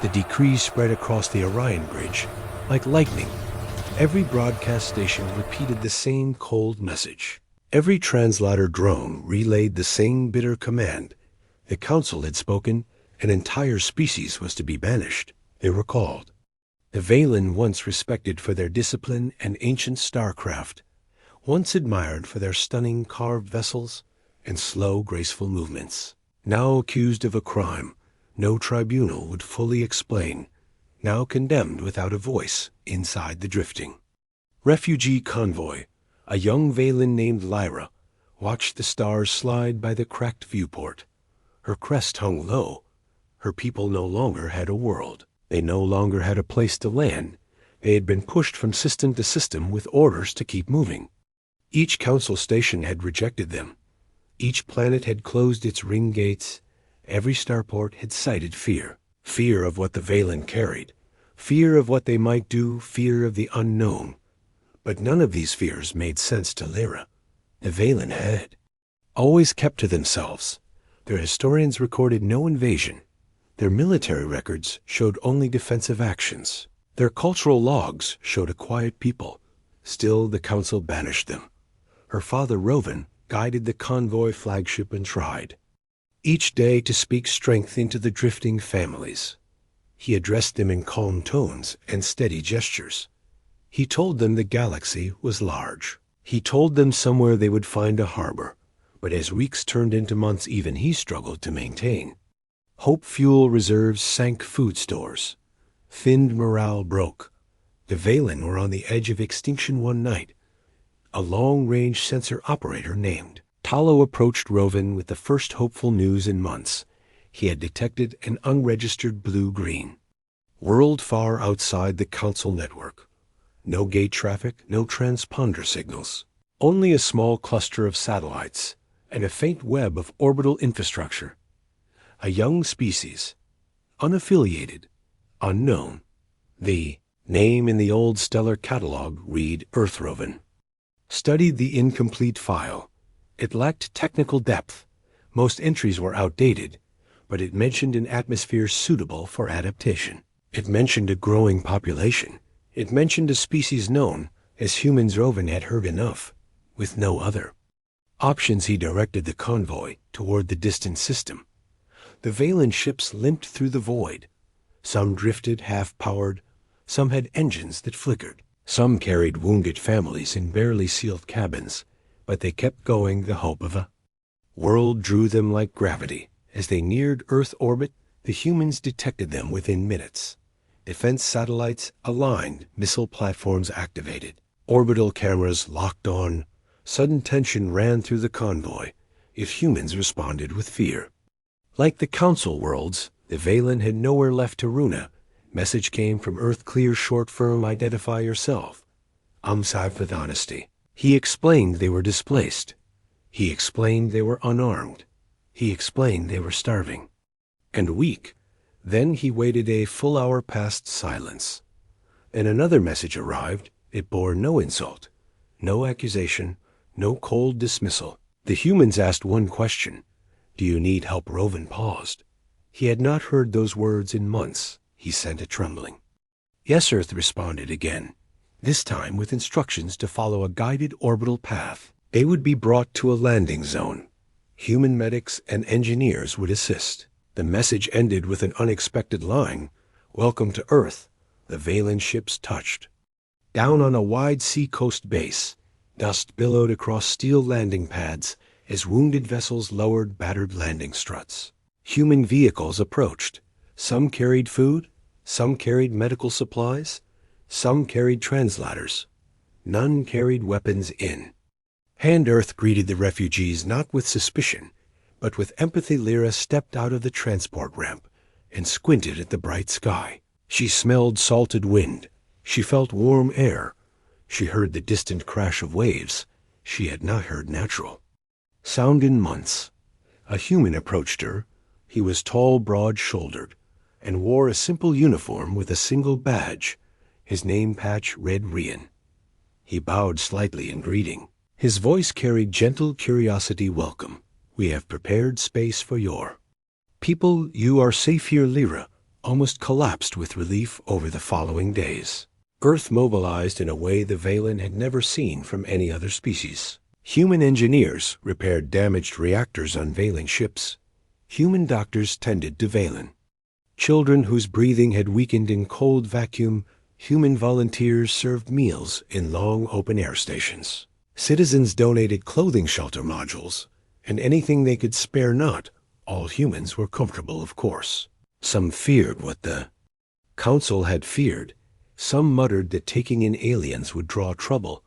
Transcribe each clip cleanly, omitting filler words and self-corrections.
The decree spread across the Orion Bridge like lightning. Every broadcast station repeated the same cold message. Every translator drone relayed the same bitter command. The council had spoken. An entire species was to be banished. They were called. The Valen, once respected for their discipline and ancient starcraft, once admired for their stunning carved vessels and slow, graceful movements, now accused of a crime no tribunal would fully explain, now condemned without a voice inside the drifting refugee convoy. A young Valen named Lyra watched the stars slide by the cracked viewport. Her crest hung low. Her people no longer had a world. They no longer had a place to land. They had been pushed from system to system with orders to keep moving. Each council station had rejected them. Each planet had closed its ring gates. Every starport had cited fear. Fear of what the Valen carried. Fear of what they might do. Fear of the unknown. But none of these fears made sense to Lyra. The Valen had always kept to themselves. Their historians recorded no invasion. Their military records showed only defensive actions. Their cultural logs showed a quiet people. Still, the council banished them. Her father, Rovan, guided the convoy flagship and tried, each day, to speak strength into the drifting families. He addressed them in calm tones and steady gestures. He told them the galaxy was large. He told them somewhere they would find a harbor. But as weeks turned into months, even he struggled to maintain. Hope fuel reserves sank food stores. Thinned morale broke. The Valen were on the edge of extinction one night. A long-range sensor operator named Talo approached Rovan with the first hopeful news in months. He had detected an unregistered blue-green world far outside the council network. No gate traffic, no transponder signals. Only a small cluster of satellites and a faint web of orbital infrastructure. A young species, unaffiliated, unknown. The name in the old stellar catalog read Earthrovan. Studied the incomplete file. It lacked technical depth. Most entries were outdated, but it mentioned an atmosphere suitable for adaptation. It mentioned a growing population. It mentioned a species known as humans. Rovan had heard enough, with no other options. He directed the convoy toward the distant system. The Valen ships limped through the void. Some drifted half-powered, some had engines that flickered. Some carried wounded families in barely sealed cabins, but they kept going. The hope of a world drew them like gravity. As they neared Earth orbit, the humans detected them within minutes. Defense satellites aligned, missile platforms activated, orbital cameras locked on. Sudden tension ran through the convoy if humans responded with fear. Like the council worlds, the Valen had nowhere left to Runa. Message came from Earth Clear, short firm, identify yourself. Sci-Fi with honesty. He explained they were displaced. He explained they were unarmed. He explained they were starving and weak. Then he waited a full hour past silence. And another message arrived. It bore no insult, no accusation, no cold dismissal. The humans asked one question. Do you need help? Rovan paused. He had not heard those words in months. He sent a trembling yes. Earth responded again, this time with instructions to follow a guided orbital path. They would be brought to a landing zone. Human medics and engineers would assist. The message ended with an unexpected line. Welcome to Earth. The Valen ships touched down on a wide sea-coast base. Dust billowed across steel landing pads as wounded vessels lowered battered landing struts. Human vehicles approached. Some carried food, some carried medical supplies, some carried translators. None carried weapons in. Hand Earth greeted the refugees not with suspicion, but with empathy. Lyra stepped out of the transport ramp and squinted at the bright sky. She smelled salted wind. She felt warm air. She heard the distant crash of waves. She had not heard natural sound in months. A human approached her. He was tall, broad-shouldered, and wore a simple uniform with a single badge. His name patch read Rian. He bowed slightly in greeting. His voice carried gentle curiosity. Welcome. We have prepared space for your people. You are safe here, Lyra. almost collapsed with relief over the following days. Earth mobilized in a way the Valen had never seen from any other species. Human engineers repaired damaged reactors on Valen ships. Human doctors tended to Valen. Children whose breathing had weakened in cold vacuum, human volunteers served meals in long open-air stations. Citizens donated clothing shelter modules, and anything they could spare not. All humans were comfortable, of course. Some feared what the Council had feared. Some muttered that taking in aliens would draw trouble,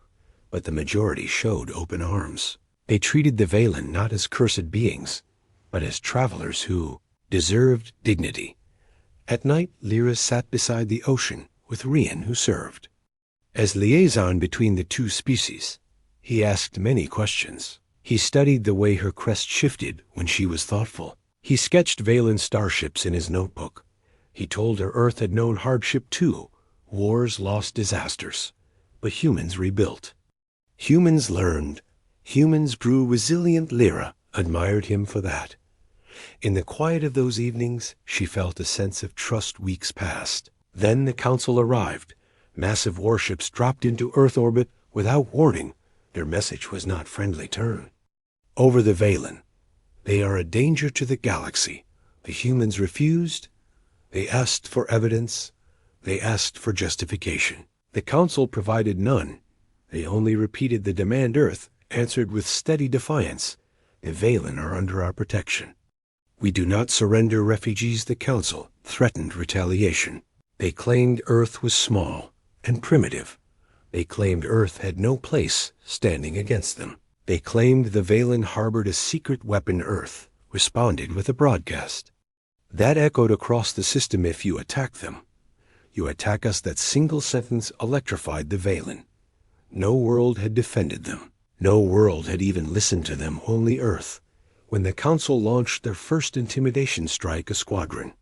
but the majority showed open arms. They treated the Valen not as cursed beings, but as travelers who deserved dignity. At night, Lyra sat beside the ocean with Rian, who served. As liaison between the two species, he asked many questions. He studied the way her crest shifted when she was thoughtful. He sketched Valen starships in his notebook. He told her Earth had known hardship too. Wars, lost, disasters. But humans rebuilt. Humans learned. Humans grew resilient. Lyra admired him for that. In the quiet of those evenings, she felt a sense of trust weeks past. Then the Council arrived. Massive warships dropped into Earth orbit without warning. Their message was not friendly turn. Over the Valen. They are a danger to the galaxy. The humans refused. They asked for evidence. They asked for justification. The Council provided none. They only repeated the demand. Earth answered with steady defiance. The Valen are under our protection. We do not surrender refugees. The Council threatened retaliation. They claimed Earth was small and primitive. They claimed Earth had no place standing against them. They claimed the Valen harbored a secret weapon. Earth responded with a broadcast. That echoed across the system. If you attack them, you attack us. That single sentence electrified the Valen. No world had defended them. No world had even listened to them. Only Earth. When the Council launched their first intimidation strike, a squadron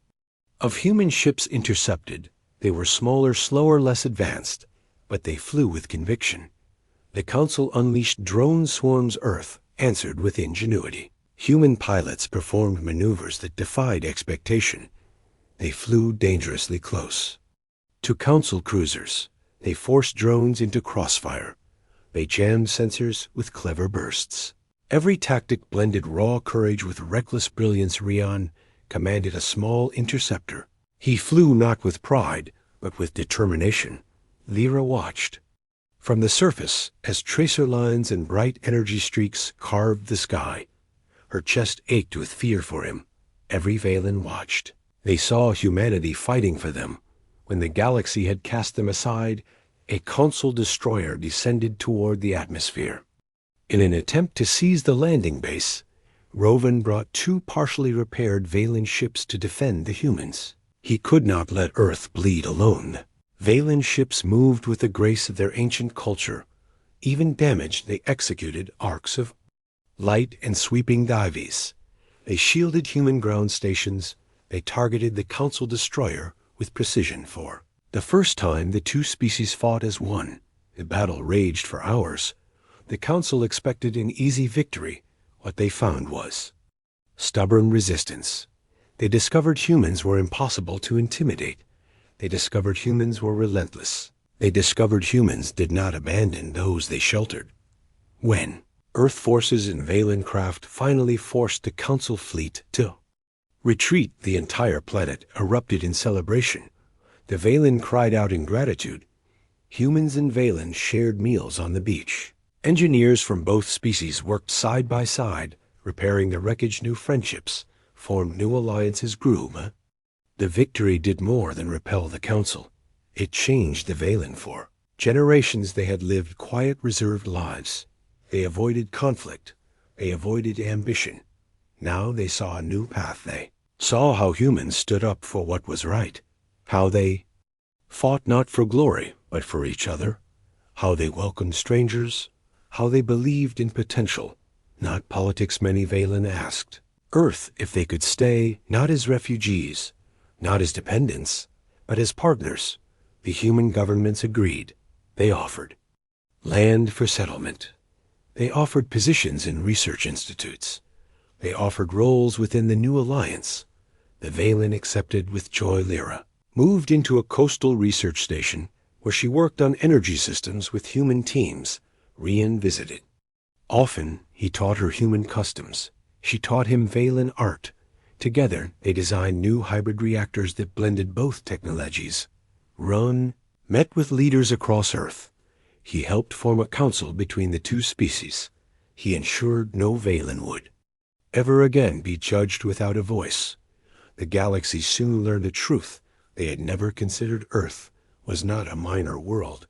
of human ships intercepted. They were smaller, slower, less advanced, but they flew with conviction. The Council unleashed drone swarms. Earth answered with ingenuity. Human pilots performed maneuvers that defied expectation. They flew dangerously close to Council cruisers. They forced drones into crossfire. They jammed sensors with clever bursts. Every tactic blended raw courage with reckless brilliance. Rian commanded a small interceptor. He flew not with pride, but with determination. Lyra watched from the surface as tracer lines and bright energy streaks carved the sky. Her chest ached with fear for him. Every Valen watched. They saw humanity fighting for them. When the galaxy had cast them aside, a Council destroyer descended toward the atmosphere. In an attempt to seize the landing base, Rovan brought two partially repaired Valen ships to defend the humans. He could not let Earth bleed alone. Valen ships moved with the grace of their ancient culture. Even damaged, they executed arcs of light and sweeping dives. They shielded human ground stations. They targeted the Council destroyer with precision. For the first time, the two species fought as one. The battle raged for hours. The Council expected an easy victory. What they found was stubborn resistance. They discovered humans were impossible to intimidate. They discovered humans were relentless. They discovered humans did not abandon those they sheltered. When Earth forces and Valen craft finally forced the Council fleet to retreat, the entire planet erupted in celebration. The Valen cried out in gratitude. Humans and Valen shared meals on the beach. Engineers from both species worked side by side, repairing the wreckage. New friendships formed, new alliances grew. The victory did more than repel the Council. It changed the Valen. For generations they had lived quiet, reserved lives. They avoided conflict. They avoided ambition. Now they saw a new path. They saw how humans stood up for what was right. How they fought not for glory, but for each other. How they welcomed strangers. How they believed in potential, not politics. Many Valen asked Earth if they could stay, not as refugees, not as dependents, but as partners. The human governments agreed. They offered land for settlement. They offered positions in research institutes. They offered roles within the new alliance. The Valen accepted with joy Lyra, moved into a coastal research station where she worked on energy systems with human teams. Rian visited. Often, he taught her human customs. She taught him Valen art. Together, they designed new hybrid reactors that blended both technologies. Run met with leaders across Earth. He helped form a council between the two species. He ensured no Valen would ever again be judged without a voice. The galaxy soon learned the truth. They had never considered Earth was not a minor world.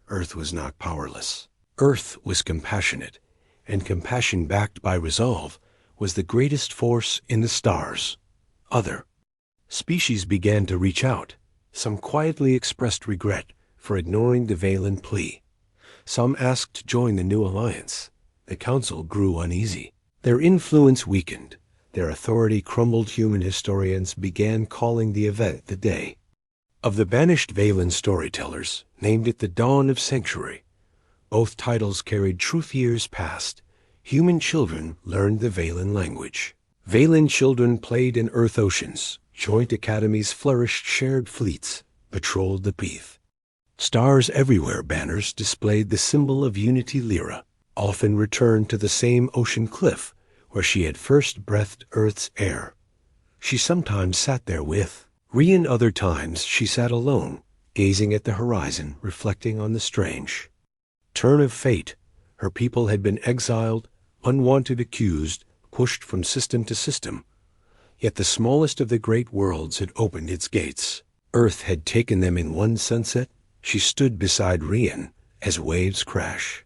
Earth was not powerless. Earth was compassionate, and compassion backed by resolve was the greatest force in the stars. Other species began to reach out. Some quietly expressed regret for ignoring the Valen plea. Some asked to join the new alliance. The council grew uneasy. Their influence weakened. Their authority crumbled. Human historians began calling the event the Day of the Banished. Valen storytellers named it the Dawn of Sanctuary. Both titles carried truth. Years passed. Human children learned the Valen language. Valen children played in Earth oceans. Joint academies flourished. Shared fleets patrolled the Peath. Stars everywhere. Banners displayed the symbol of unity. Lyra often returned to the same ocean cliff where she had first breathed Earth's air. She sometimes sat there with Rian. Other times she sat alone, gazing at the horizon, reflecting on the strange turn of fate. Her people had been exiled, unwanted, accused, pushed from system to system. Yet the smallest of the great worlds had opened its gates. Earth had taken them in one sunset. She stood beside Rian as waves crash.